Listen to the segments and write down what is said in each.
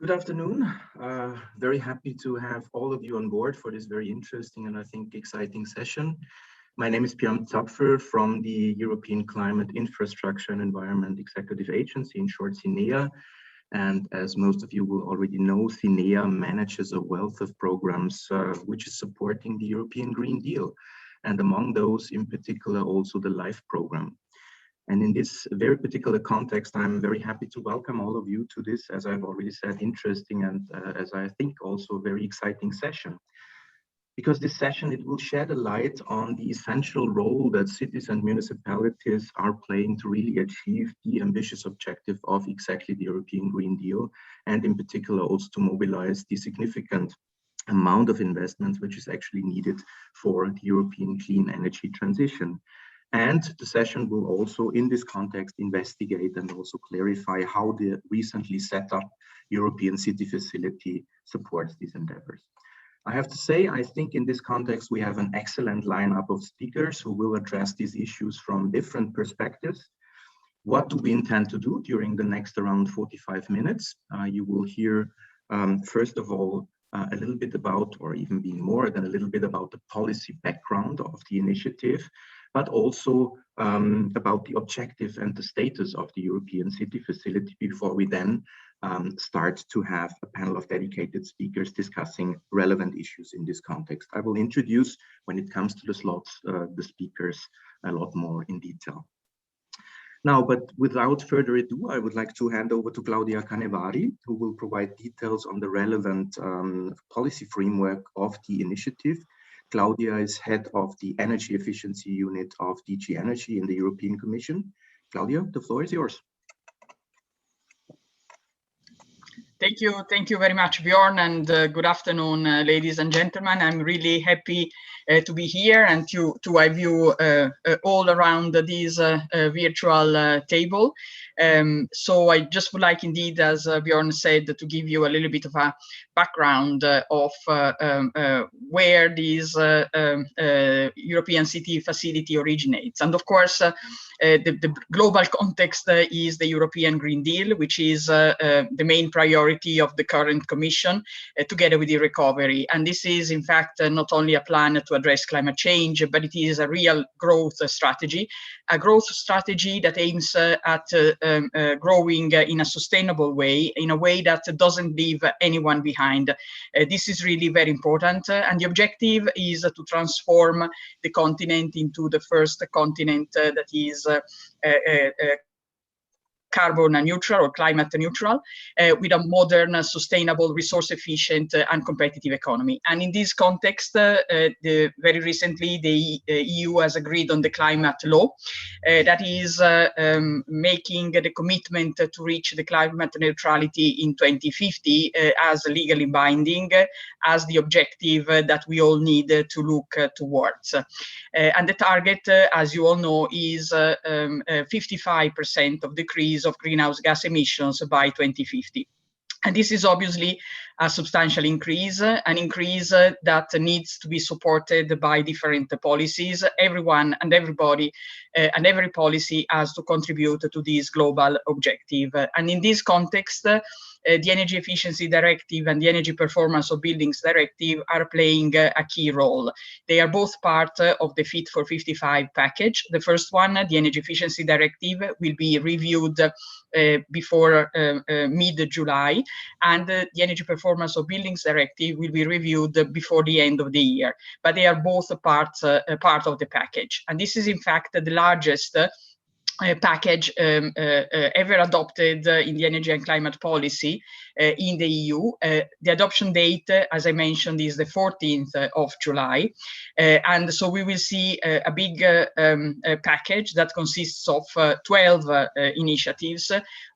Good afternoon. Very happy to have all of you on board for this very interesting and I think exciting session. My name is Björn Zapfer from the European Climate Infrastructure and Environment Executive Agency, in short CINEA. And as most of you will already know, CINEA manages a wealth of programs which is supporting the European Green Deal. And among those, in particular, also the LIFE program. And in this very particular context, I'm very happy to welcome all of you to this, as I've already said, interesting and as I think also very exciting session. Because this session, it will shed a light on the essential role that cities and municipalities are playing to really achieve the ambitious objective of exactly the European Green Deal, and in particular also to mobilize the significant amount of investments which is actually needed for the European clean energy transition. And the session will also, in this context, investigate and also clarify how the recently set up European City Facility supports these endeavors. I have to say, I think in this context, we have an excellent lineup of speakers who will address these issues from different perspectives. What do we intend to do during the next around 45 minutes? You will hear, first of all, a little bit about, or even being more than a little bit about the policy background of the initiative, but also about the objective and the status of the European City Facility before we then start to have a panel of dedicated speakers discussing relevant issues in this context. I will introduce, when it comes to the slots, the speakers a lot more in detail. Now, but without further ado, I would like to hand over to Claudia Canevari, who will provide details on the relevant policy framework of the initiative. Claudia is head of the Energy Efficiency Unit of DG Energy in the European Commission. Claudia, the floor is yours. Thank you very much, Björn, and good afternoon, ladies and gentlemen. I'm really happy to be here and to have you all around this virtual table. So I just would like indeed, as Björn said, to give you a little bit of a background of where this European City Facility originates. And of course, the global context is the European Green Deal, which is the main priority of the current Commission, together with the recovery. And this is, in fact, not only a plan to address climate change, but it is a real growth strategy that aims at growing in a sustainable way, in a way that doesn't leave anyone behind. This is really very important. And the objective is to transform the continent into the first continent that is carbon neutral or climate neutral, with a modern, sustainable, resource-efficient and competitive economy. And in this context, very recently, the EU has agreed on the climate law that is making the commitment to reach the climate neutrality in 2050 as legally binding, as the objective that we all need to look towards. And the target, as you all know, is 55% of decrease of greenhouse gas emissions by 2050. And this is obviously a substantial increase, an increase that needs to be supported by different policies. Everyone and everybody and every policy has to contribute to this global objective. And in this context, the Energy Efficiency Directive and the Energy Performance of Buildings Directive are playing a key role. They are both part of the Fit for 55 package. The first one, the Energy Efficiency Directive, will be reviewed before mid-July, and the Energy Performance of Buildings Directive will be reviewed before the end of the year. But they are both part of the package. And this is, in fact, the largest package ever adopted in the energy and climate policy in the EU. The adoption date, as I mentioned, is the 14th of July. And so we will see a big package that consists of 12 initiatives,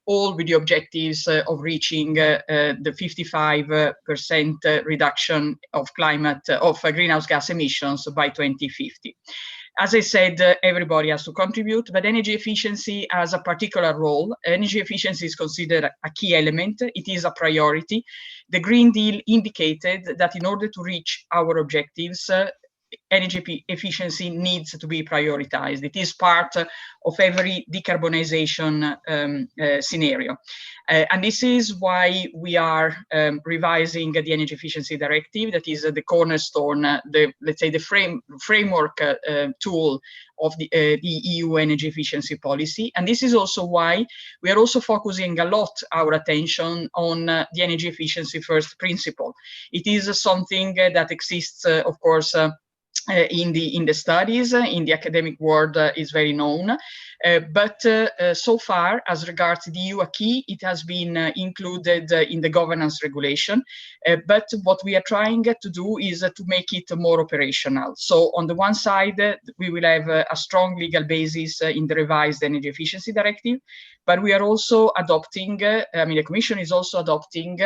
all with the objectives of reaching the 55% reduction of greenhouse gas emissions by 2050. As I said, everybody has to contribute, but energy efficiency has a particular role. Energy efficiency is considered a key element. It is a priority. The Green Deal indicated that in order to reach our objectives, energy efficiency needs to be prioritized. It is part of every decarbonization scenario. And this is why we are revising the Energy Efficiency Directive, that is the cornerstone, let's say the framework tool of the EU energy efficiency policy. And this is also why we are also focusing a lot our attention on the energy efficiency first principle. It is something that exists, of course, in the studies, in the academic world is very known, but so far, as regards the EU acquis, it has been included in the governance regulation. But what we are trying to do is to make it more operational. So on the one side, we will have a strong legal basis in the revised Energy Efficiency Directive, but we are also adopting, the Commission is also adopting,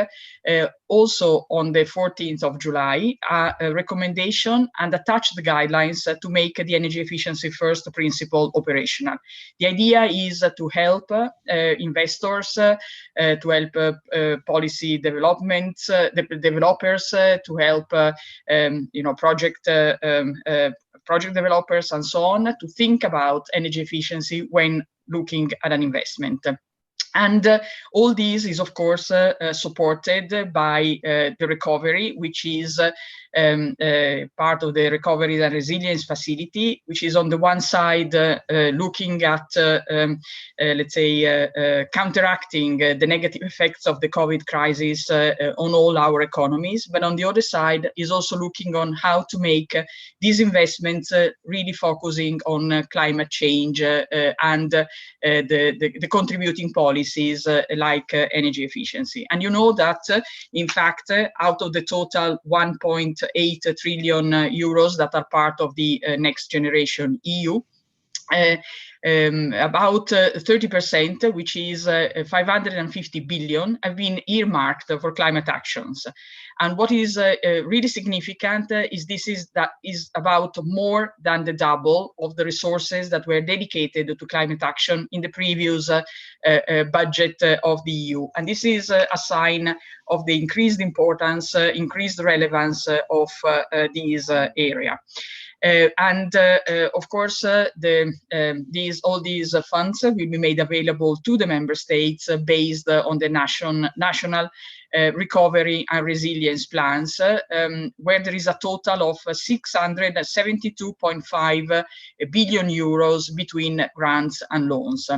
also on the 14th of July, a recommendation and attached guidelines to make the energy efficiency first principle operational. The idea is to help investors, to help policy developments, developers, to help project developers and so on, to think about energy efficiency when looking at an investment. And all this is, of course, supported by the recovery, which is part of the Recovery and Resilience Facility, which is on the one side looking at, let's say, counteracting the negative effects of the COVID crisis on all our economies, but on the other side is also looking on how to make these investments really focusing on climate change and the contributing policies like energy efficiency. And you know that, in fact, out of the total 1.8 trillion euros that are part of the Next Generation EU, about 30%, which is 550 billion, have been earmarked for climate actions. And what is really significant is this is about more than the double of the resources that were dedicated to climate action in the previous budget of the EU. And this is a sign of the increased importance, increased relevance of this area. Of course, all these funds will be made available to the member states based on the national recovery and resilience plans, where there is a total of 672.5 billion euros between grants and loans.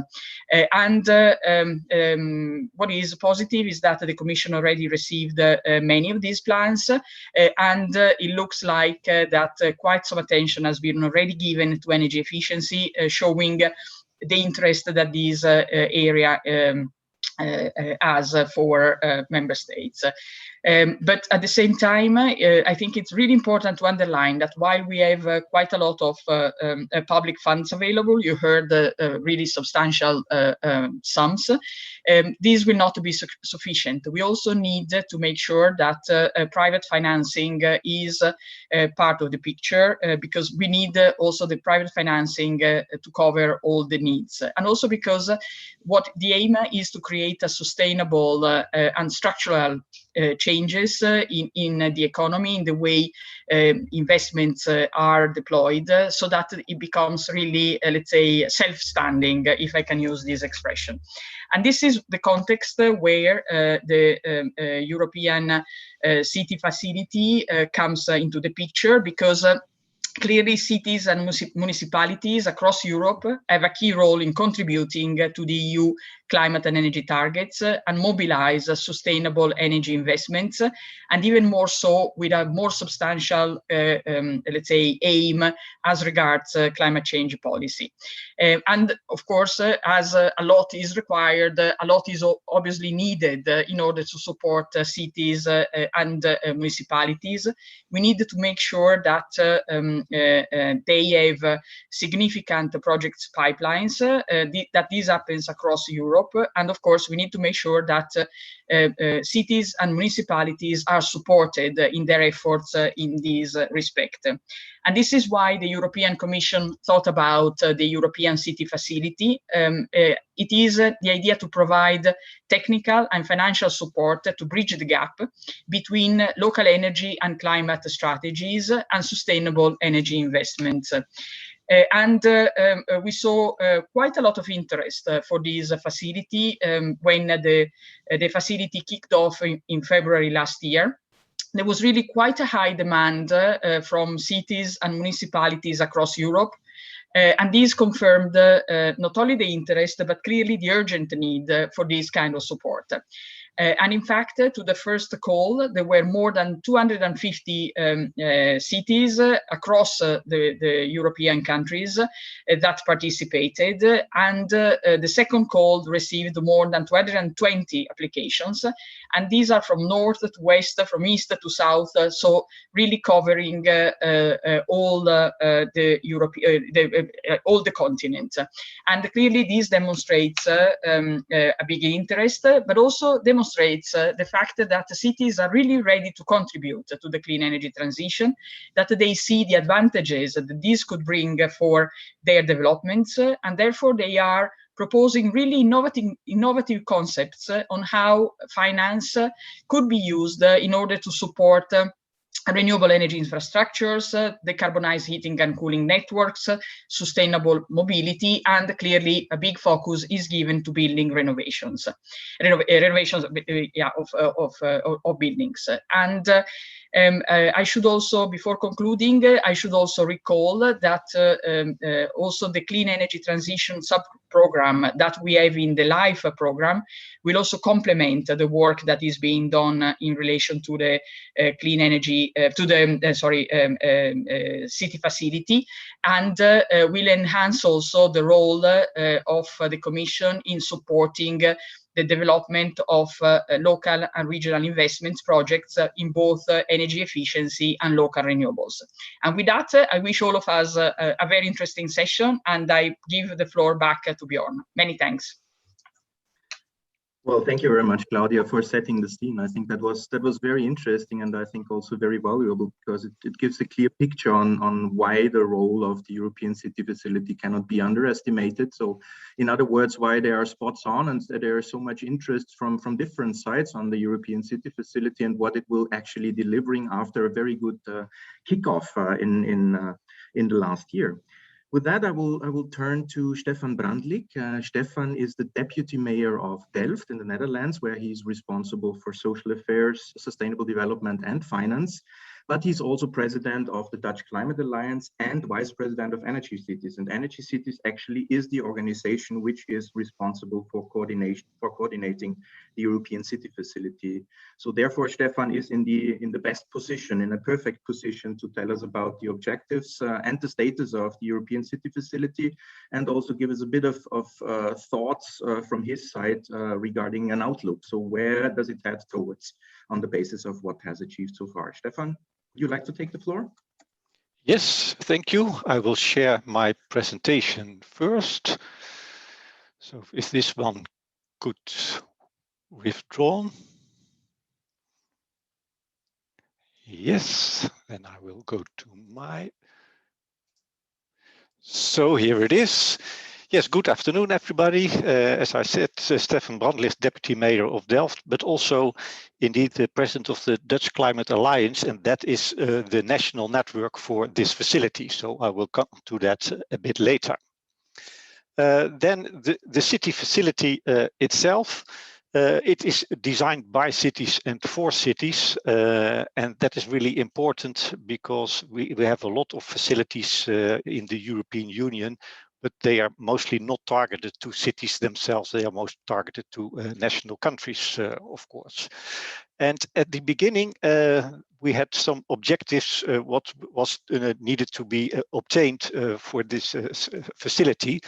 What is positive is that the Commission already received many of these plans, and it looks like that quite some attention has been already given to energy efficiency, showing the interest that this area as for member states. But at the same time, I think it's really important to underline that while we have quite a lot of public funds available, you heard really substantial sums, these will not be sufficient. We also need to make sure that private financing is part of the picture, because we need also the private financing to cover all the needs. And also because what the aim is to create a sustainable and structural changes in the economy, in the way investments are deployed, so that it becomes really, let's say, self-standing, if I can use this expression. And this is the context where the European City Facility comes into the picture, because clearly, cities and municipalities across Europe have a key role in contributing to the EU climate and energy targets and mobilize sustainable energy investments, and even more so with a more substantial, let's say, aim as regards climate change policy. And of course, as a lot is required, a lot is obviously needed in order to support cities and municipalities. We need to make sure that they have significant projects pipelines, that this happens across Europe, Europe. And of course, we need to make sure that cities and municipalities are supported in their efforts in this respect. And this is why the European Commission thought about the European City Facility. It is the idea to provide technical and financial support to bridge the gap between local energy and climate strategies and sustainable energy investments. We saw quite a lot of interest for this facility when the facility kicked off in February last year. There was really quite a high demand from cities and municipalities across Europe. And this confirmed not only the interest, but clearly the urgent need for this kind of support. And in fact, to the first call, there were more than 250 cities across the European countries that participated. And the second call received more than 220 applications. And these are from north to west, from east to south, so really covering all all the continent. And clearly, this demonstrates a big interest, but also demonstrates the fact that the cities are really ready to contribute to the clean energy transition, that they see the advantages that this could bring for their developments, and therefore they are proposing really innovative concepts on how finance could be used in order to support renewable energy infrastructures, decarbonized heating and cooling networks, sustainable mobility, and clearly a big focus is given to building renovations of buildings. And I should also, before concluding, I should also recall that also the Clean Energy Transition sub-program that we have in the LIFE program will also complement the work that is being done in relation to the clean energy, city facility, and will enhance also the role of the Commission in supporting the development of local and regional investments projects in both energy efficiency and local renewables. And with that, I wish all of us a very interesting session, and I give the floor back to Bjorn. Many thanks. Well, thank you very much, Claudia, for setting the scene. I think that was very interesting, and I think also very valuable, because it gives a clear picture on why the role of the European City Facility cannot be underestimated. So, in other words, why they are spots on, and there is so much interest from different sides on the European City Facility and what it will actually delivering after a very good kickoff in the last year. With that, I will turn to Stefan Brandlik. Stefan is the Deputy Mayor of Delft in the Netherlands, where he's responsible for social affairs, sustainable development, and finance. But he's also president of the Dutch Climate Alliance and vice president of Energy Cities. And Energy Cities actually is the organization which is responsible for coordinating the European City Facility. So therefore, Stefan is in the best position, in a perfect position, to tell us about the objectives and the status of the European City Facility, and also give us a bit of thoughts from his side regarding an outlook. So where does it head towards on the basis of what has achieved so far? Stefan, would you like to take the floor? Yes, thank you. I will share my presentation first. So is this one good withdrawn? Yes, then I will go to my. So here it is. Yes, good afternoon, everybody. As I said, Stefan Brandlich, Deputy Mayor of Delft, but also indeed the President of the Dutch Climate Alliance, and that is the national network for this facility. So I will come to that a bit later. Then the city facility itself, it is designed by cities and for cities, and that is really important because we have a lot of facilities in the European Union, but they are mostly not targeted to cities themselves. They are most targeted to national countries, of course. And at the beginning, we had some objectives, what was needed to be obtained for this facility.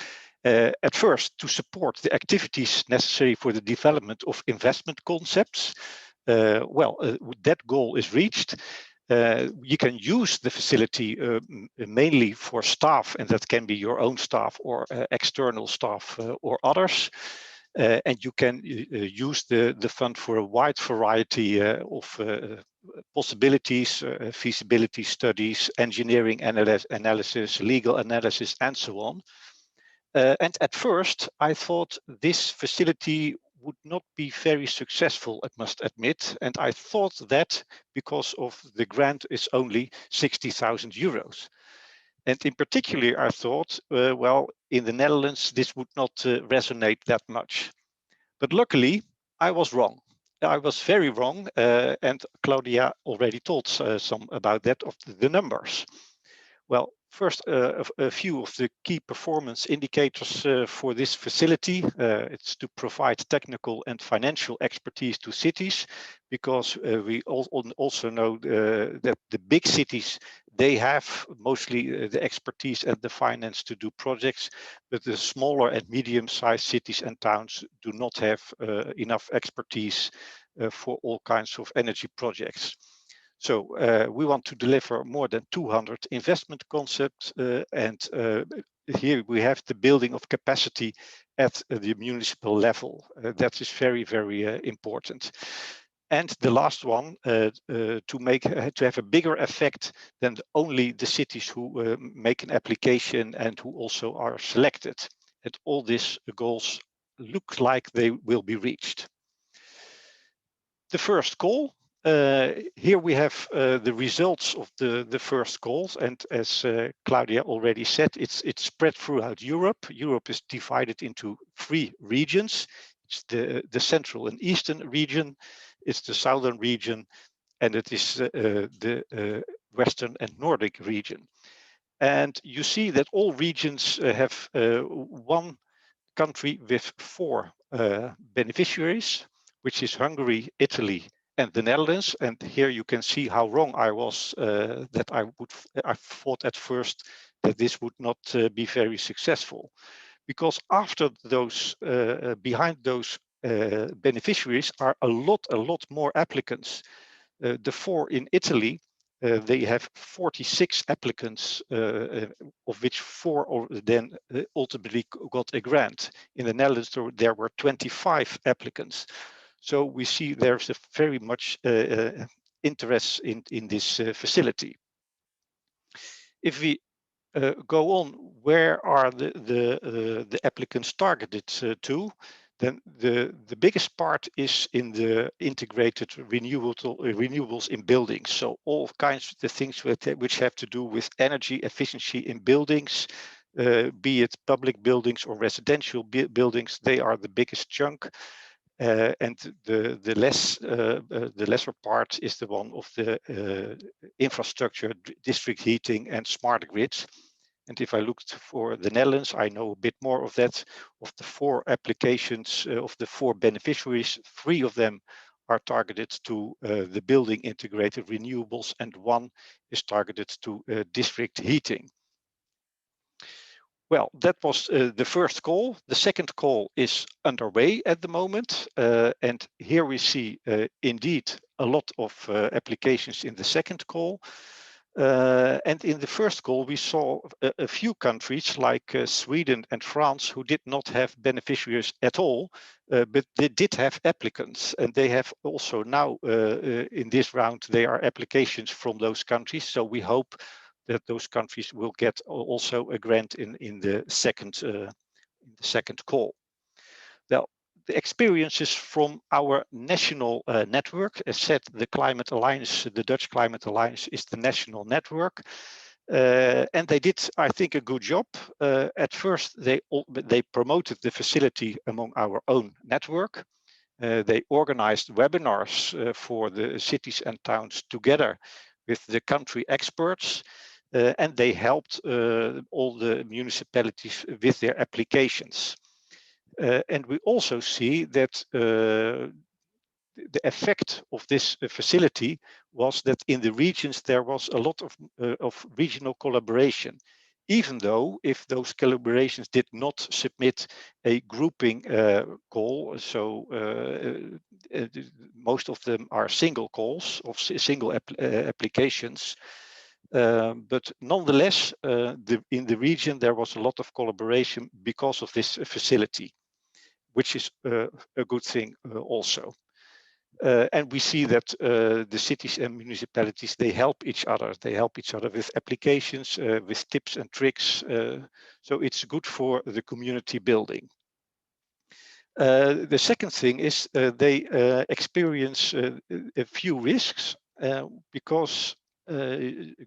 At first, to support the activities necessary for the development of investment concepts. That goal is reached. You can use the facility mainly for staff, and that can be your own staff or external staff or others. And you can use the fund for a wide variety of possibilities, feasibility studies, engineering analysis, legal analysis, and so on. And at first, I thought this facility would not be very successful, I must admit. And I thought that because of the grant is only 60,000 euros. And in particular, I thought, well, in the Netherlands, this would not resonate that much. But luckily, I was wrong. I was very wrong, and Claudia already told some about that of the numbers. Well, first, a few of the key performance indicators for this facility. It's to provide technical and financial expertise to cities, because we also know that the big cities, they have mostly the expertise and the finance to do projects, but the smaller and medium-sized cities and towns do not have enough expertise for all kinds of energy projects. So we want to deliver more than 200 investment concepts, and here we have the building of capacity at the municipal level. That is very, very important. And the last one, to have a bigger effect than only the cities who make an application and who also are selected. And all these goals look like they will be reached. The first call. Here we have the results of the first calls, and as Claudia already said, it's spread throughout Europe. Europe is divided into 3 regions. It's the central and eastern region, it's the southern region, and it is the western and Nordic region. And you see that all regions have one country with 4 beneficiaries, which is Hungary, Italy, and the Netherlands. And here you can see how wrong I was, that I thought at first that this would not be very successful, because after those, behind those beneficiaries are a lot more applicants. The 4 in Italy, they have 46 applicants, of which 4 then ultimately got a grant. In the Netherlands, there were 25 applicants. So we see there's a very much interest in this facility. If we go on, where are the applicants targeted to? Then the biggest part is in the integrated renewables in buildings. So all kinds of the things which have to do with energy efficiency in buildings, be it public buildings or residential buildings, they are the biggest chunk. And the lesser part is the one of the infrastructure, district heating, and smart grids. And if I looked for the Netherlands, I know a bit more of that. Of the 4 applications, of the 4 beneficiaries, 3 of them are targeted to the building integrated renewables, and 1 is targeted to district heating. Well, that was the first call. The second call is underway at the moment. And here we see indeed a lot of applications in the second call. And in the first call, we saw a few countries like Sweden and France who did not have beneficiaries at all, but they did have applicants. And they have also now, in this round, they are applications from those countries. So we hope that those countries will get also a grant in the second call. Now, the experiences from our national network, as said, the Climate Alliance, the Dutch Climate Alliance is the national network. And they did, I think, a good job. At first, they promoted the facility among our own network. They organized webinars for the cities and towns together with the country experts. And they helped all the municipalities with their applications. And we also see that the effect of this facility was that in the regions there was a lot of regional collaboration, even though if those collaborations did not submit a grouping call. So most of them are single calls of single applications. But nonetheless, in the region, there was a lot of collaboration because of this facility. which is a good thing also. And we see that the cities and municipalities, they help each other. They help each other with applications, with tips and tricks. So it's good for the community building. The second thing is they experience a few risks because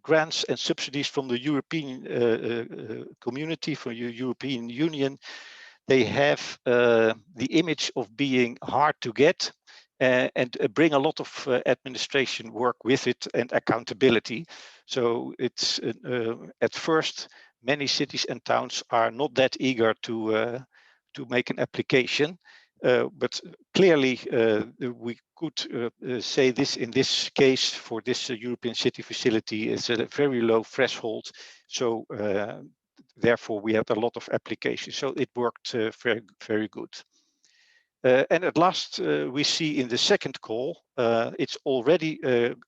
grants and subsidies from the European community, from the European Union, they have the image of being hard to get and bring a lot of administration work with it and accountability. So it's at first, many cities and towns are not that eager to make an application. But clearly, we could say this in this case for this European city facility is a very low threshold. So therefore, we had a lot of applications. So it worked very, very good. And at last, we see in the second call, it's already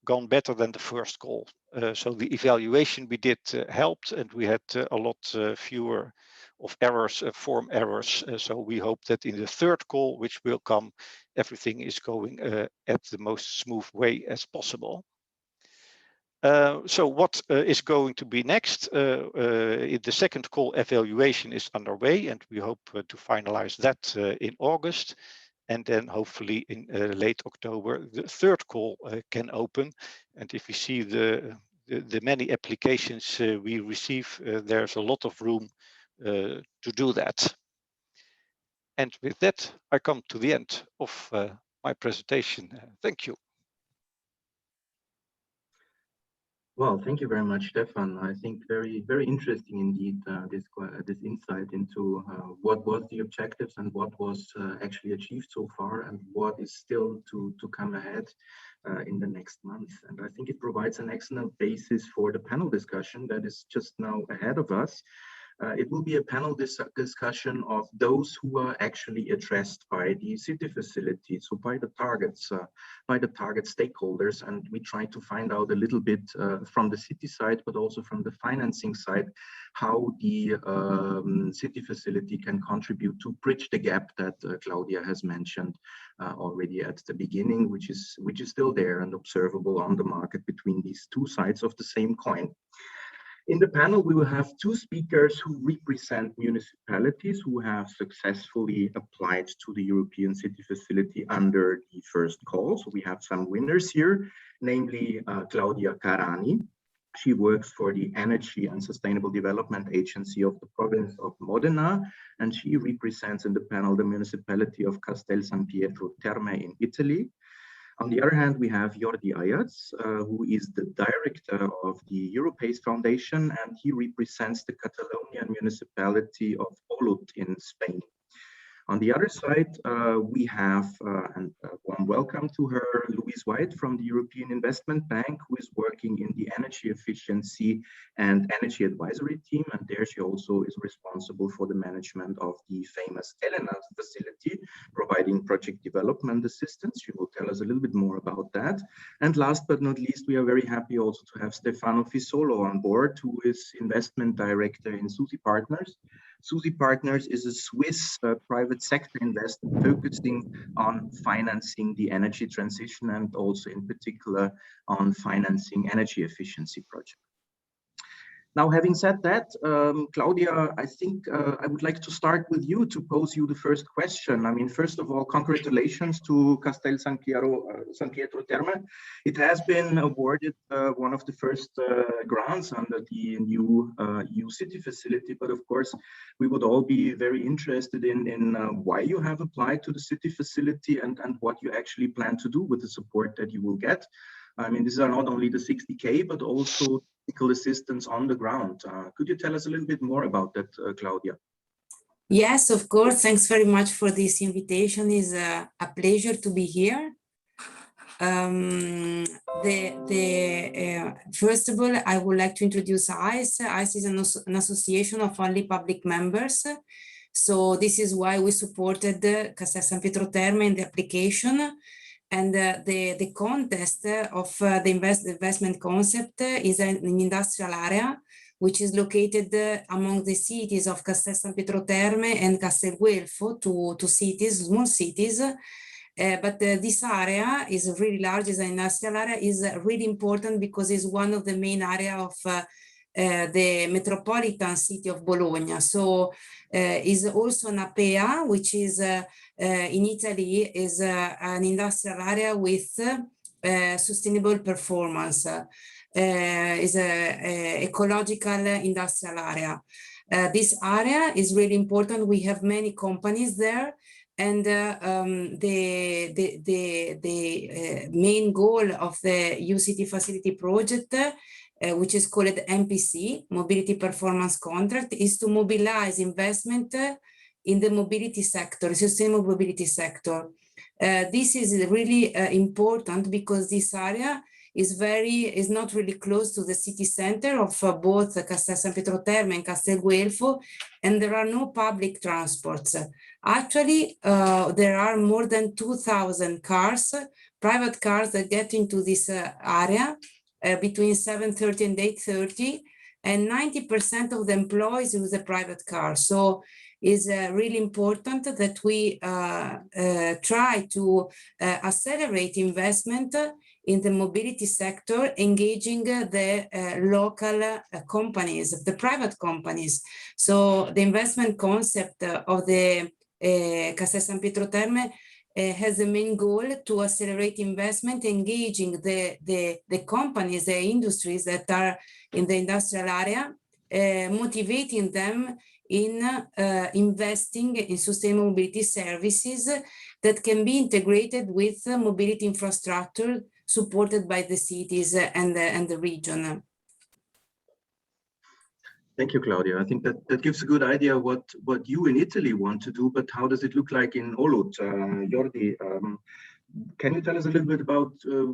gone better than the first call. So the evaluation we did helped, and we had a lot fewer of errors, form errors. So we hope that in the third call, which will come, everything is going at the most smooth way as possible. So what is going to be next? The second call evaluation is underway, and we hope to finalize that in August. And then hopefully in late October, the third call can open. And if you see the many applications we receive, there's a lot of room to do that. And with that, I come to the end of my presentation. Thank you. Well, thank you very much, Stefan. I think very, very interesting indeed, this insight into what was the objectives and what was actually achieved so far and what is still to come ahead in the next month. And I think it provides an excellent basis for the panel discussion that is just now ahead of us. It will be a panel discussion of those who are actually addressed by the city facility, so by the target stakeholders. And we try to find out a little bit from the city side, but also from the financing side, how the city facility can contribute to bridge the gap that Claudia has mentioned already at the beginning, which is still there and observable on the market between these two sides of the same coin. In the panel, we will have two speakers who represent municipalities who have successfully applied to the European City Facility under the first call. So we have some winners here, namely Claudia Carani. She works for the Energy and Sustainable Development Agency of the province of Modena, and she represents in the panel the municipality of Castel San Pietro Terme in Italy. On the other hand, we have Jordi Ayats, who is the director of the Europace Foundation, and he represents the Catalonian municipality of Olot in Spain. On the other side, we have, and a warm welcome to her, Louise White from the European Investment Bank, who is working in the energy efficiency and energy advisory team. And there she also is responsible for the management of the famous Elena facility, providing project development assistance. She will tell us a little bit more about that. And last but not least, we are very happy also to have Stefano Fisolo on board, who is investment director in SUSI Partners. SUSI Partners is a Swiss private sector investor focusing on financing the energy transition and also in particular on financing energy efficiency projects. Now, having said that, Claudia, I think I would like to start with you to pose you the first question. I mean, first of all, congratulations to Castel San Pietro Terme. It has been awarded one of the first grants under the new EU city facility, but of course, we would all be very interested in why you have applied to the city facility and what you actually plan to do with the support that you will get. I mean, these are not only the 60K, but also technical assistance on the ground. Could you tell us a little bit more about that, Claudia? Yes, of course. Thanks very much for this invitation. It's a pleasure to be here. First of all, I would like to introduce ICE. ICE is an association of only public members. So this is why we supported Castel San Pietro Terme in the application. And the contest of the investment concept is an industrial area which is located among the cities of Castel San Pietro Terme and Castel Guelfo, two cities, small cities. But this area is really large, is an industrial area, is really important because it's one of the main area of the metropolitan city of Bologna. So is also an APEA, which is in Italy is an industrial area with sustainable performance. Is a ecological industrial area. This area is really important. We have many companies there. And the main goal of the EUCF facility project, which is called MPC, Mobility Performance Contract, is to mobilize investment in the mobility sector, sustainable mobility sector. This is really important because this area is not really close to the city center of both Castel San Pietro Terme and Castel Guelfo, and there are no public transports. Actually, there are more than 2,000 cars, private cars that get into this area between 7:30 and 8:30, and 90% of the employees use a private car. So it's really important that we try to accelerate investment in the mobility sector, engaging the local companies, the private companies. So the investment concept of the Castel San Pietro Terme has the main goal to accelerate investment, engaging the companies, the industries that are in the industrial area, motivating them in investing in sustainable mobility services that can be integrated with mobility infrastructure supported by the cities and the region. Thank you, Claudia. I think that gives a good idea what you in Italy want to do, but how does it look like in Olot? Jordi, can you tell us a little bit about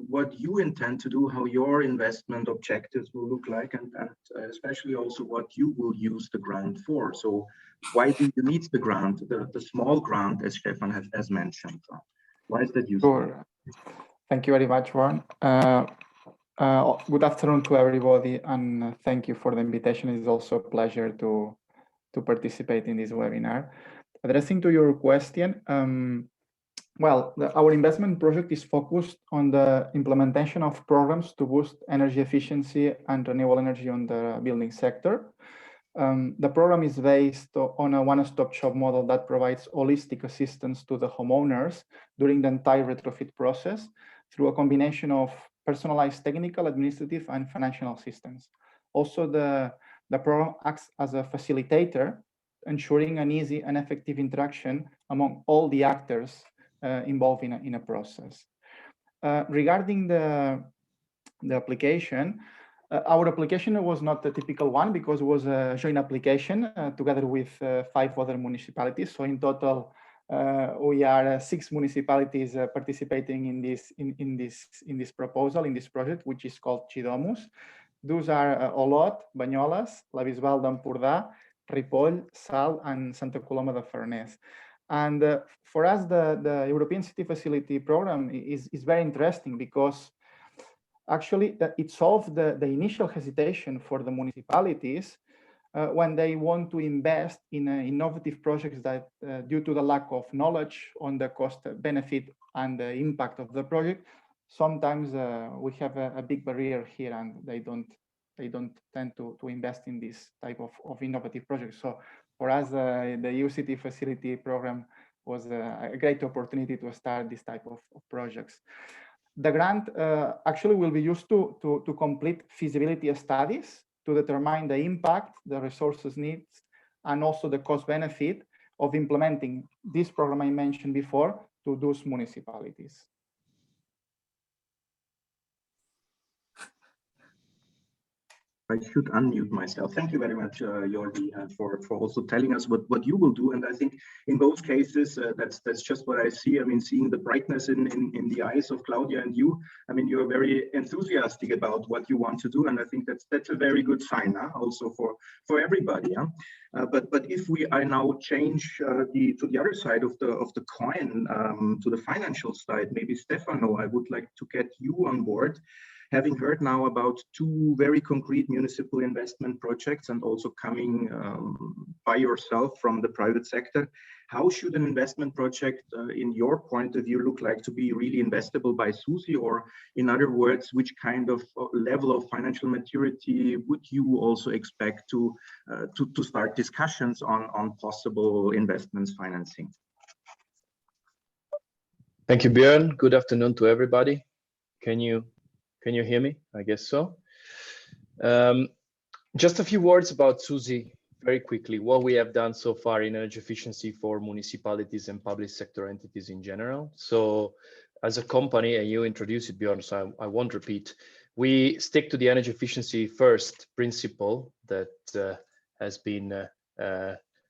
what you intend to do, how your investment objectives will look like, and especially also what you will use the grant for? So why do you need the grant, the small grant, as Stefan has mentioned? Why is that useful? Sure. Thank you very much, Juan. Good afternoon to everybody, and thank you for the invitation. It's also a pleasure to participate in this webinar. Addressing to your question, our investment project is focused on the implementation of programs to boost energy efficiency and renewable energy on the building sector. The program is based on a one-stop shop model that provides holistic assistance to the homeowners during the entire retrofit process through a combination of personalized technical, administrative, and financial assistance. Also, the program acts as a facilitator, ensuring an easy and effective interaction among all the actors involved in a process. Regarding the application, our application was not the typical one because it was a joint application together with 5 other municipalities. So in total, we are 6 municipalities participating in this proposal, in this project, which is called Cidomus. Those are Olot, Banyoles, La Bisbal d'Empordà, Ripoll, Salt, and Santa Coloma de Farners. And for us, the European City Facility Program is very interesting because actually it solved the initial hesitation for the municipalities when they want to invest in innovative projects that due to the lack of knowledge on the cost benefit and the impact of the project, sometimes we have a big barrier here and they don't tend to invest in this type of innovative projects. So for us, the EUCF Facility Program was a great opportunity to start this type of projects. The grant actually will be used to complete feasibility studies to determine the impact, the resources needs, and also the cost benefit of implementing this program I mentioned before to those municipalities. I should unmute myself. Thank you very much, Jordi, for also telling us what you will do. And I think in both cases, that's just what I see. I mean, seeing the brightness in the eyes of Claudia and you. I mean, you're very enthusiastic about what you want to do, and I think that's a very good sign, also for everybody. But if we are now change to the other side of the coin, to the financial side, maybe Stefano, I would like to get you on board. Having heard now about two very concrete municipal investment projects and also coming by yourself from the private sector, how should an investment project, in your point of view, look like to be really investable by SUSI? Or in other words, which kind of level of financial maturity would you also expect to start discussions on possible investments financing? Thank you, Björn. Good afternoon to everybody. Can you hear me? I guess so. Just a few words about SUSI very quickly. What we have done so far in energy efficiency for municipalities and public sector entities in general. So as a company, and you introduced it, Björn, so I won't repeat, we stick to the energy efficiency first principle that has been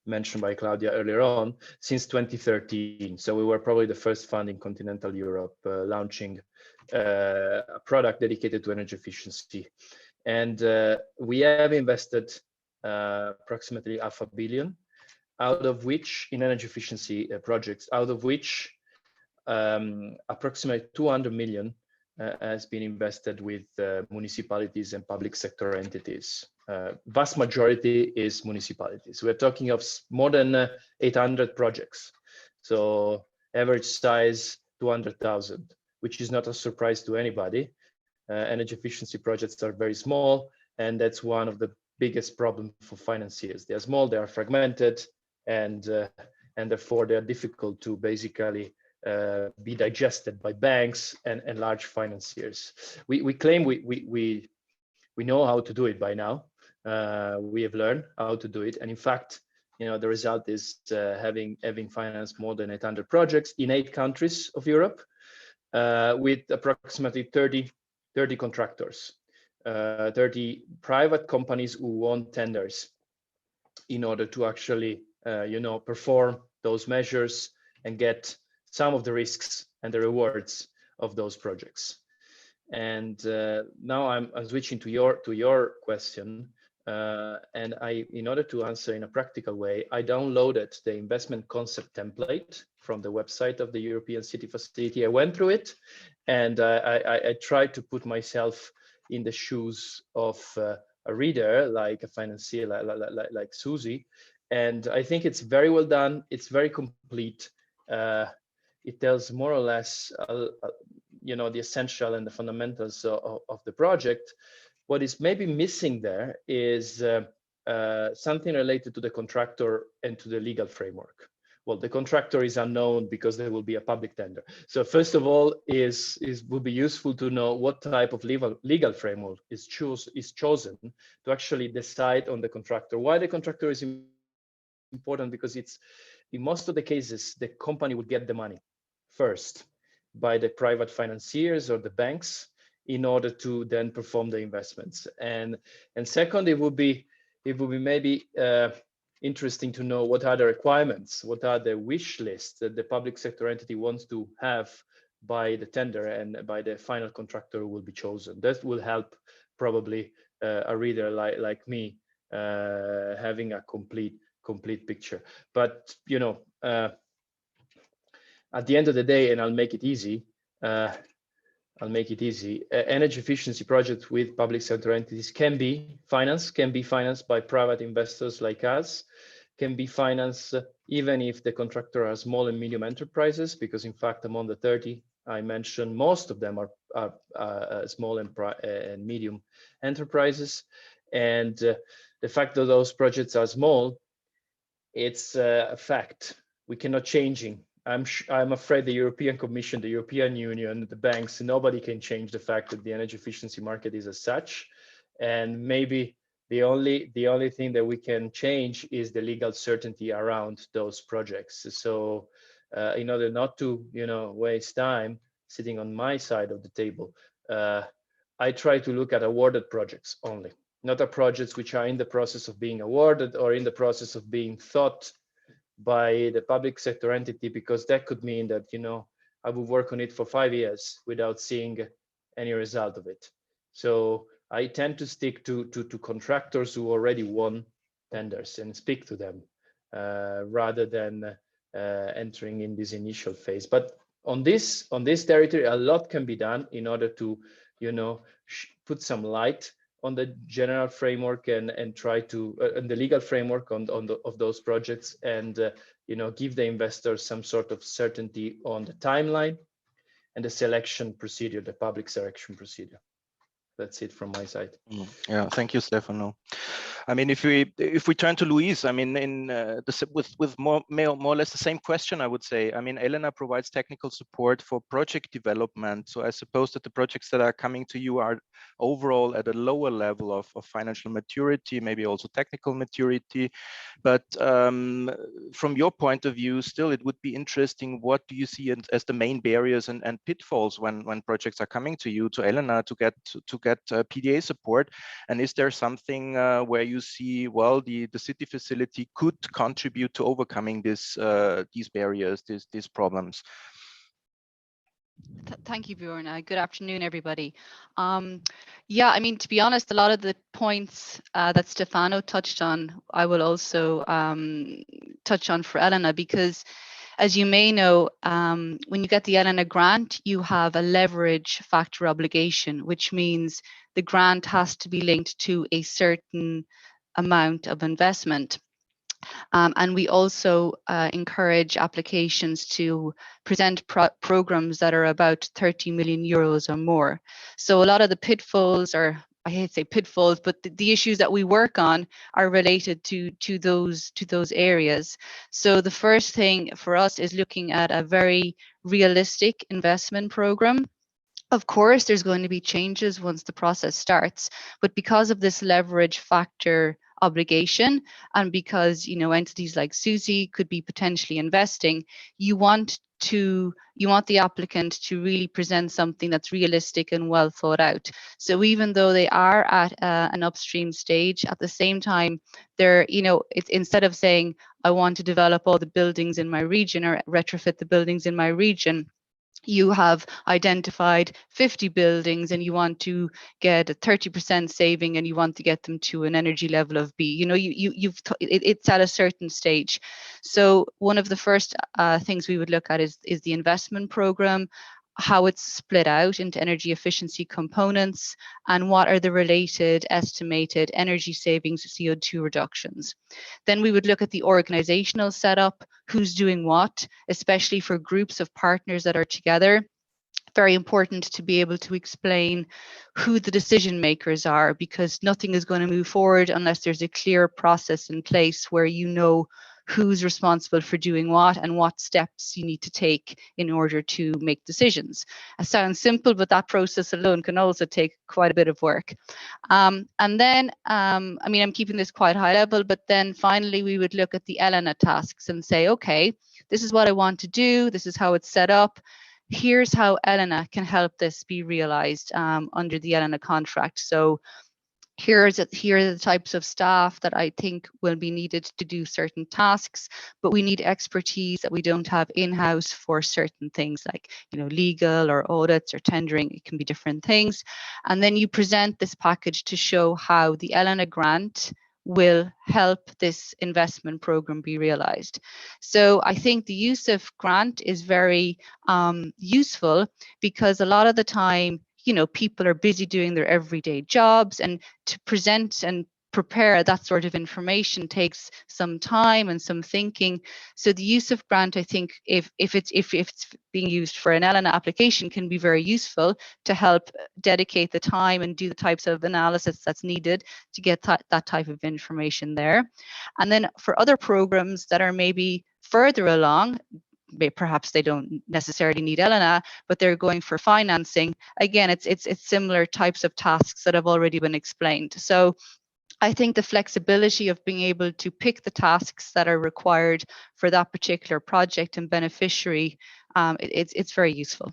mentioned by Claudia earlier on since 2013. So we were probably the first fund in continental Europe launching a product dedicated to energy efficiency. And we have invested approximately $500 million out of which in energy efficiency projects, out of which approximately 200 million has been invested with municipalities and public sector entities. Vast majority is municipalities. We're talking of more than 800 projects. So average size 200,000, which is not a surprise to anybody. Energy efficiency projects are very small, and that's one of the biggest problems for financiers. They are small, they are fragmented, and therefore they are difficult to basically be digested by banks and large financiers. We claim we know how to do it by now. We have learned how to do it, and in fact, you know, the result is having financed more than 800 projects in 8 countries of Europe, with approximately 30 contractors, 30 private companies who won tenders in order to actually, you know, perform those measures and get some of the risks and the rewards of those projects. And now I'm switching to your question, and in order to answer in a practical way, I downloaded the investment concept template from the website of the European City Facility. I went through it, and I tried to put myself in the shoes of a reader, like a financier, like SUSI, and I think it's very well done. It's very complete. It tells more or less, you know, the essential and the fundamentals of the project. What is maybe missing there is something related to the contractor and to the legal framework. Well, the contractor is unknown because there will be a public tender. So first of all, would be useful to know what type of legal framework is chosen to actually decide on the contractor. Why the contractor is important? Because it's, in most of the cases, the company would get the money first by the private financiers or the banks in order to then perform the investments. And second, it would be maybe interesting to know what are the requirements, what are the wish lists that the public sector entity wants to have by the tender and by the final contractor who will be chosen. That will help probably a reader like me having a complete picture. But you know, at the end of the day, and I'll make it easy, energy efficiency projects with public sector entities can be financed by private investors like us, can be financed even if the contractor are small and medium enterprises, because in fact, among the 30 I mentioned, most of them are small and medium enterprises. And the fact that those projects are small, it's a fact. We cannot change it. I'm afraid the European Commission, the European Union, the banks, nobody can change the fact that the energy efficiency market is as such. And maybe the only thing that we can change is the legal certainty around those projects. So in order not to, you know, waste time sitting on my side of the table, I try to look at awarded projects only, not the projects which are in the process of being awarded or in the process of being thought by the public sector entity, because that could mean that, you know, I will work on it for 5 years without seeing any result of it. So I tend to stick to contractors who already won tenders and speak to them rather than entering in this initial phase. But on this territory, a lot can be done in order to, put some light on the general framework and try to and the legal framework of those projects, and give the investors some sort of certainty on the timeline and the selection procedure, the public selection procedure. That's it from my side. Yeah, thank you, Stefano. I mean, if we turn to Luis, I mean, with more or less the same question, I would say. I mean, Elena provides technical support for project development. So I suppose that the projects that are coming to you are overall at a lower level of financial maturity, maybe also technical maturity. But from your point of view, still, it would be interesting. What do you see as the main barriers and pitfalls when projects are coming to you, to Elena, to get PDA support? And is there something where you see, well, the city facility could contribute to overcoming these barriers, these problems? Thank you, Bjorn. Good afternoon, everybody. Yeah, I mean, to be honest, a lot of the points that Stefano touched on, I will also touch on for Elena, because as you may know, when you get the Elena grant, you have a leverage factor obligation, which means the grant has to be linked to a certain amount of investment. And we also encourage applications to present programs that are about 30 million euros or more. So a lot of the pitfalls, or I hate to say pitfalls, but the issues that we work on are related to those areas. So the first thing for us is looking at a very realistic investment program. Of course, there's going to be changes once the process starts, but because of this leverage factor obligation, and because entities like SUSI could be potentially investing, you want the applicant to really present something that's realistic and well thought out. So even though they are at an upstream stage, at the same time, they're it's, instead of saying I want to develop all the buildings in my region or retrofit the buildings in my region, you have identified 50 buildings and you want to get a 30% saving and you want to get them to an energy level of B. It's at a certain stage. So one of the first things we would look at is the investment program, how it's split out into energy efficiency components, and what are the related estimated energy savings, CO2 reductions. Then we would look at the organizational setup, who's doing what, especially for groups of partners that are together. Very important to be able to explain who the decision makers are, because nothing is going to move forward unless there's a clear process in place where who's responsible for doing what and what steps you need to take in order to make decisions. It sounds simple, but that process alone can also take quite a bit of work. And then, I mean, I'm keeping this quite high level, but then finally we would look at the Elena tasks and say, okay, this is what I want to do. This is how it's set up. Here's how Elena can help this be realized under the Elena contract. So here are the types of staff that I think will be needed to do certain tasks, but we need expertise that we don't have in-house for certain things like, legal or audits or tendering. It can be different things. And then you present this package to show how the Elena grant will help this investment program be realized. So I think the EUCF grant is very useful, because a lot of the time, people are busy doing their everyday jobs, and to present and prepare that sort of information takes some time and some thinking. So the EUCF grant, I think, if it's being used for an Elena application, can be very useful to help dedicate the time and do the types of analysis that's needed to get that type of information there. And then for other programs that are maybe further along, perhaps they don't necessarily need Elena, but they're going for financing. Again, it's similar types of tasks that have already been explained. So I think the flexibility of being able to pick the tasks that are required for that particular project and beneficiary, it's very useful.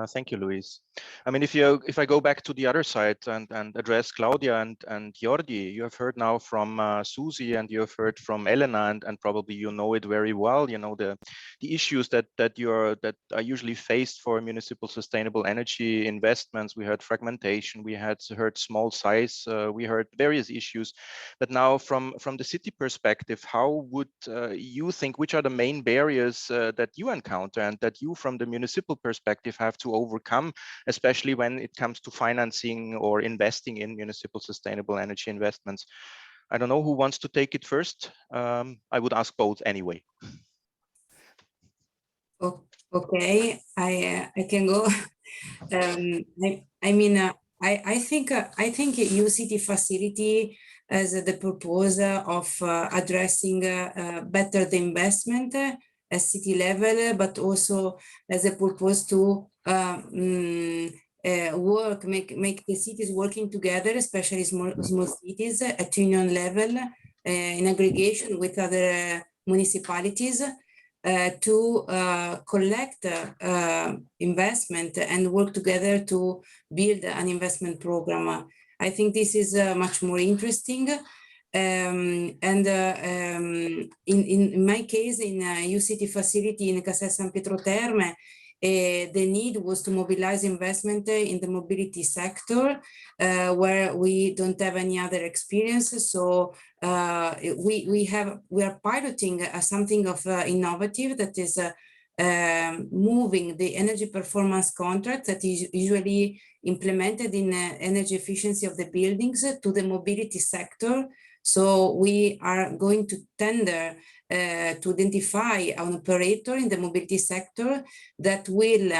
Thank you, Luis. I mean, if I go back to the other side and address Claudia and Jordi, you have heard now from Susie, and you have heard from Elena, and probably you know it very well. You know the issues that are usually faced for municipal sustainable energy investments. We heard fragmentation, we heard small size, we heard various issues. But now from the city perspective, how would you think, which are the main barriers that you encounter and that you from the municipal perspective have to overcome, especially when it comes to financing or investing in municipal sustainable energy investments? I don't know who wants to take it first. I would ask both anyway. Okay, I can go. I think EUCF facility as the purpose of addressing better the investment at city level, but also as a purpose to make the cities working together, especially small cities at union level, in aggregation with other municipalities, to collect investment and work together to build an investment program. I think this is much more interesting. In my case, in EUCF facility in Castel San Pietro Terme, the need was to mobilize investment in the mobility sector, where we don't have any other experience. So we are piloting something of innovative, that is moving the energy performance contract that is usually implemented in energy efficiency of the buildings to the mobility sector. So we are going to tender to identify an operator in the mobility sector that will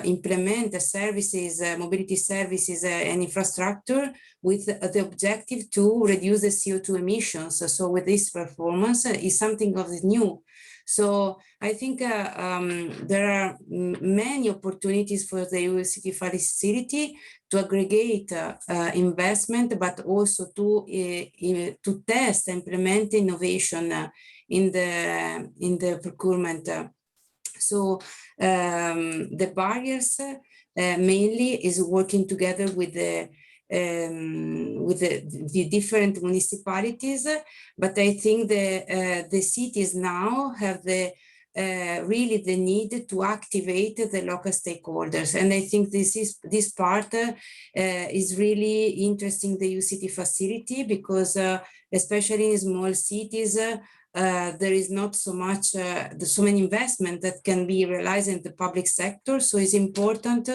implement the services, mobility services and infrastructure with the objective to reduce the CO2 emissions. So with this performance is something of the new. So I think there are many opportunities for the EUCF facility to aggregate investment, but also to test and implement innovation in the procurement. So the barriers mainly is working together with the different municipalities, but I think the cities now have really the need to activate the local stakeholders, and I think this part is really interesting, the EUCF facility, because especially in small cities there is not so much so many investment that can be realized in the public sector. So it's important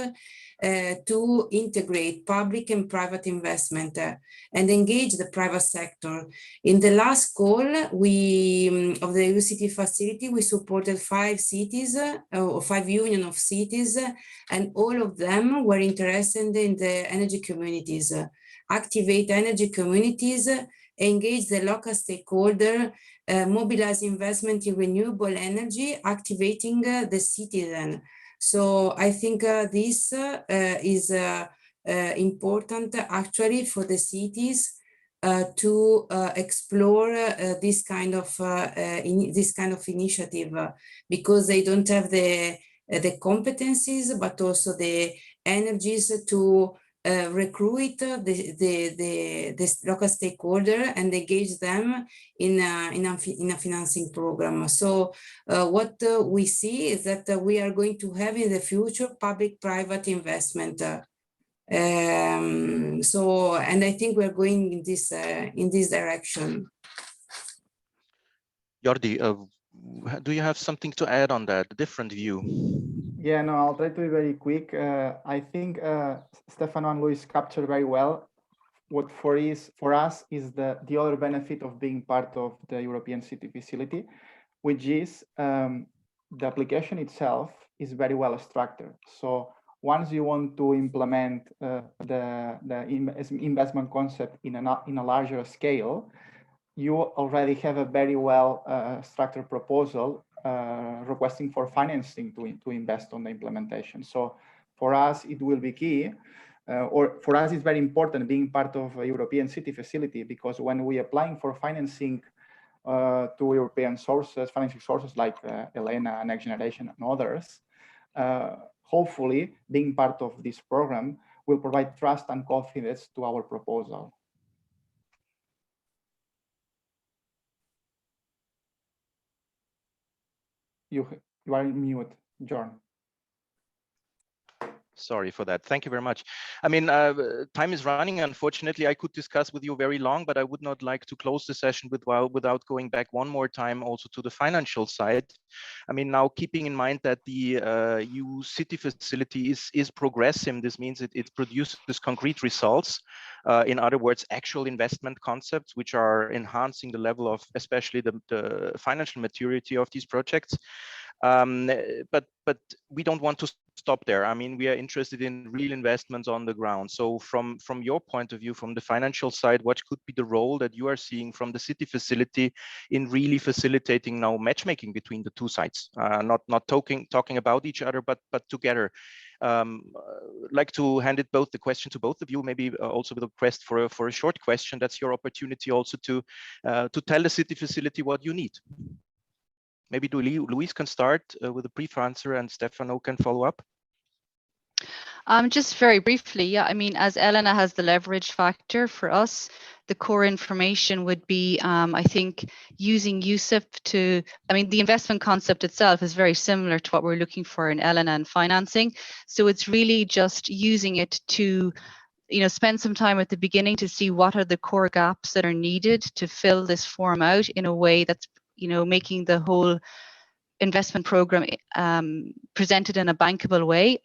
to integrate public and private investment and engage the private sector. In the last call of the EUCF facility, we supported 5 cities or 5 union of cities, and all of them were interested in the energy communities. Activate energy communities, engage the local stakeholder, mobilize investment in renewable energy, activating the citizen. So I think this is important actually for the cities to explore this kind of initiative, because they don't have the competencies, but also the energies to recruit the local stakeholder and engage them in a financing program. So what we see is that we are going to have in the future public-private investment. So, and I think we're going in this direction. Jordi, do you have something to add on that, a different view? Yeah, no, I'll try to be very quick. I think Stefano and Luis captured very well what for us is the other benefit of being part of the European City Facility, which is the application itself is very well structured. So once you want to implement the investment concept in a larger scale, you already have a very well structured proposal requesting for financing to invest on the implementation. So for us, it will be key, or for us, it's very important being part of a European City Facility, because when we are applying for financing to European sources, financing sources like Elena, Next Generation, and others, hopefully, being part of this program will provide trust and confidence to our proposal. You are in mute, John. Sorry for that. Thank you very much. I mean, time is running. Unfortunately, I could discuss with you very long, but I would not like to close the session without going back one more time also to the financial side. I mean, now keeping in mind that the EU city facility is progressive, this means it produces concrete results. In other words, actual investment concepts, which are enhancing the level of especially the financial maturity of these projects. But we don't want to stop there. I mean, we are interested in real investments on the ground. So from your point of view, from the financial side, what could be the role that you are seeing from the city facility in really facilitating now matchmaking between the two sides? Not talking about each other, but together. Like to hand it the question to both of you, maybe also with a request for a short question. That's your opportunity also to tell the city facility what you need. Maybe Luis can start with a brief answer and Stefano can follow up. Just very briefly, yeah, I mean, as Elena has the leverage factor for us, the core information would be, I think, using EUCF to, I mean, the investment concept itself is very similar to what we're looking for in Elena and financing. So it's really just using it to, you know, spend some time at the beginning to see what are the core gaps that are needed to fill this form out in a way that's, you know, making the whole investment program presented in a bankable way.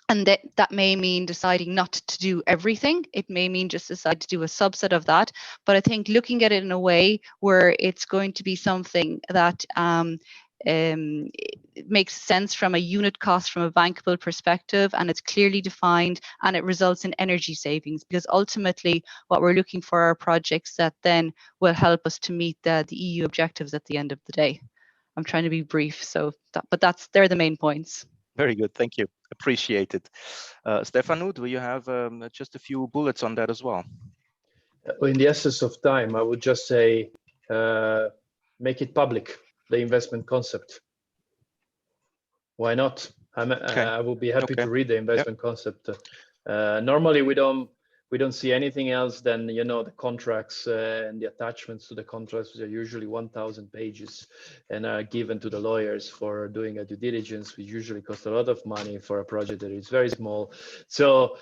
And that may mean deciding not to do everything. It may mean just decide to do a subset of that. But I think looking at it in a way where it's going to be something that it makes sense from a unit cost, from a bankable perspective, and it's clearly defined, and it results in energy savings, because ultimately what we're looking for are projects that then will help us to meet the EU objectives at the end of the day. I'm trying to be brief, so they're the main points. Very good, thank you. Appreciate it. Stefano, do you have just a few bullets on that as well? In the essence of time, I would just say, make it public, the investment concept. Why not? I will be happy to read the investment concept. Normally, we don't see anything else than, you know, the contracts and the attachments to the contracts, which are usually 1,000 pages and are given to the lawyers for doing a due diligence, which usually costs a lot of money for a project that is very small. So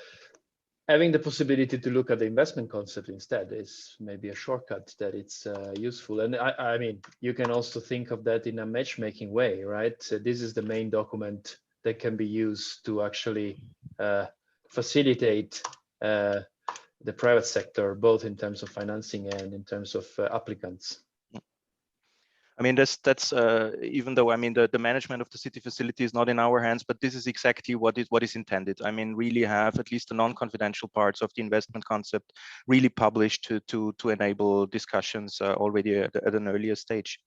having the possibility to look at the investment concept instead is maybe a shortcut that it's useful. And I mean, you can also think of that in a matchmaking way, right? So this is the main document that can be used to actually facilitate the private sector, both in terms of financing and in terms of applicants. I mean, that's even though, I mean, the management of the city facility is not in our hands, but this is exactly what is intended. I mean, really have at least the non-confidential parts of the investment concept really published to enable discussions already at an earlier stage.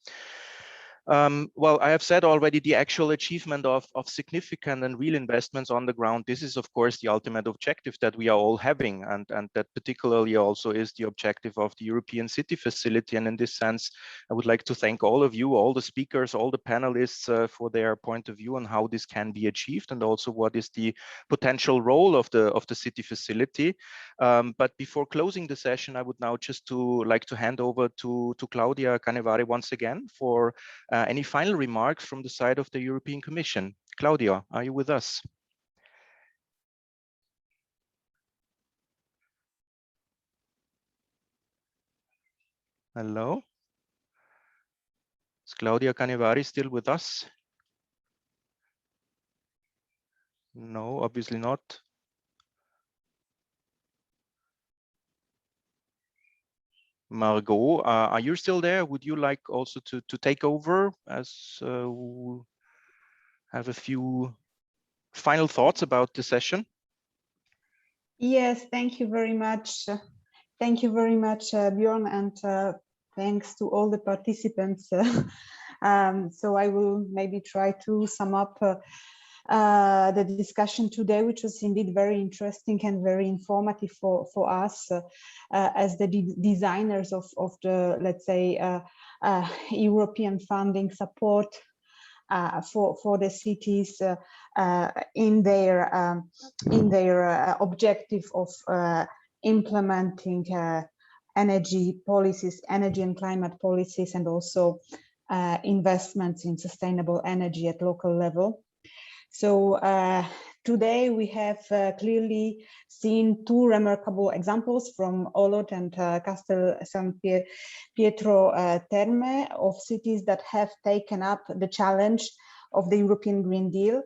Well, I have said already, the actual achievement of significant and real investments on the ground, this is of course the ultimate objective that we are all having, and that particularly also is the objective of the European City Facility. And in this sense, I would like to thank all of you, all the speakers, all the panelists for their point of view on how this can be achieved, and also what is the potential role of the City Facility. But before closing the session, I would now just like to hand over to Claudia Canevari once again for any final remarks from the side of the European Commission. Claudia, are you with us? Hello? Is Claudia Canevari still with us? No, obviously not. Margot, are you still there? Would you like also to take over, as we have a few final thoughts about the session? Yes, thank you very much. Thank you very much, Bjorn, and thanks to all the participants. So I will maybe try to sum up the discussion today, which was indeed very interesting and very informative for us as the designers of the, let's say, European funding support for the cities, in their objective of implementing energy policies, energy and climate policies, and also investments in sustainable energy at local level. So today we have clearly seen two remarkable examples from Olot and Castel San Pietro Terme of cities that have taken up the challenge of the European Green Deal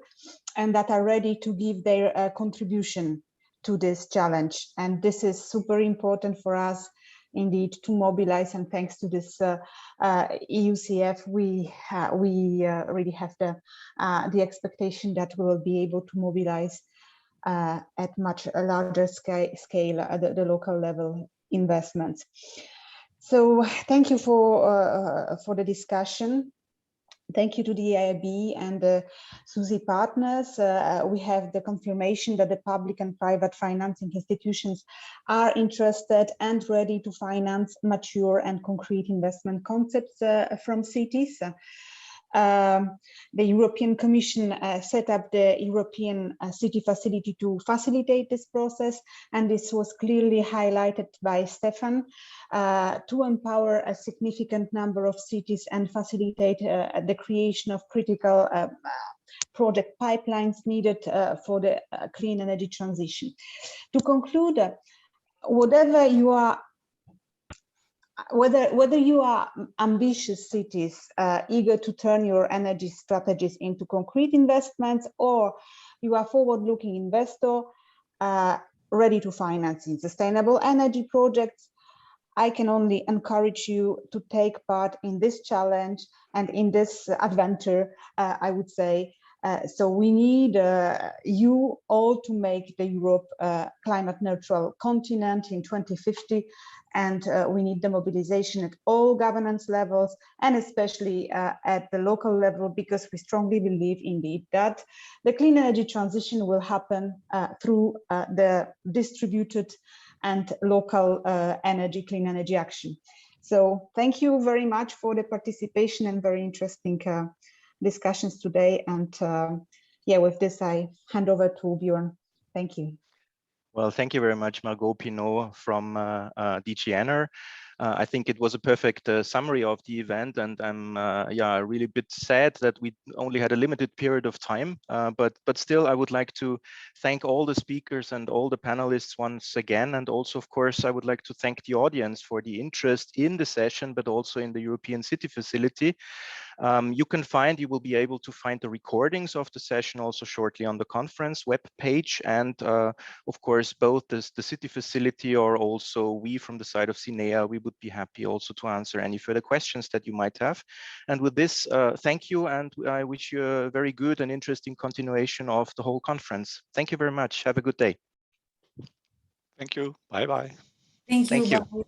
and that are ready to give their contribution to this challenge. And this is super important for us indeed to mobilize, and thanks to this EUCF, we really have the expectation that we will be able to mobilize at much larger scale the local level investments. So thank you for the discussion. Thank you to the EIB and the SUSI partners. We have the confirmation that the public and private financing institutions are interested and ready to finance mature and concrete investment concepts from cities. The European Commission set up the European City Facility to facilitate this process, and this was clearly highlighted by Stefan to empower a significant number of cities and facilitate the creation of critical project pipelines needed for the clean energy transition. To conclude, whether you are ambitious cities eager to turn your energy strategies into concrete investments, or you are forward-looking investor ready to finance in sustainable energy projects, I can only encourage you to take part in this challenge and in this adventure, I would say. So we need you all to make the Europe climate neutral continent in 2050. And we need the mobilization at all governance levels, and especially at the local level, because we strongly believe indeed that the clean energy transition will happen through the distributed and local clean energy action. So thank you very much for the participation and very interesting discussions today. And yeah, with this, I hand over to Bjorn. Thank you. Well, thank you very much, Margot Pinot from DG ENER. I think it was a perfect summary of the event, and I'm really a bit sad that we only had a limited period of time, but still I would like to thank all the speakers and all the panelists once again, and also of course I would like to thank the audience for the interest in the session, but also in the European City Facility. You will be able to find the recordings of the session also shortly on the conference web page, and of course both the City Facility or also we from the side of CINEA, we would be happy also to answer any further questions that you might have. And with this, thank you, and I wish you a very good and interesting continuation of the whole conference. Thank you very much. Have a good day. Thank you. Bye-bye. Thank you. Thank you. Bye.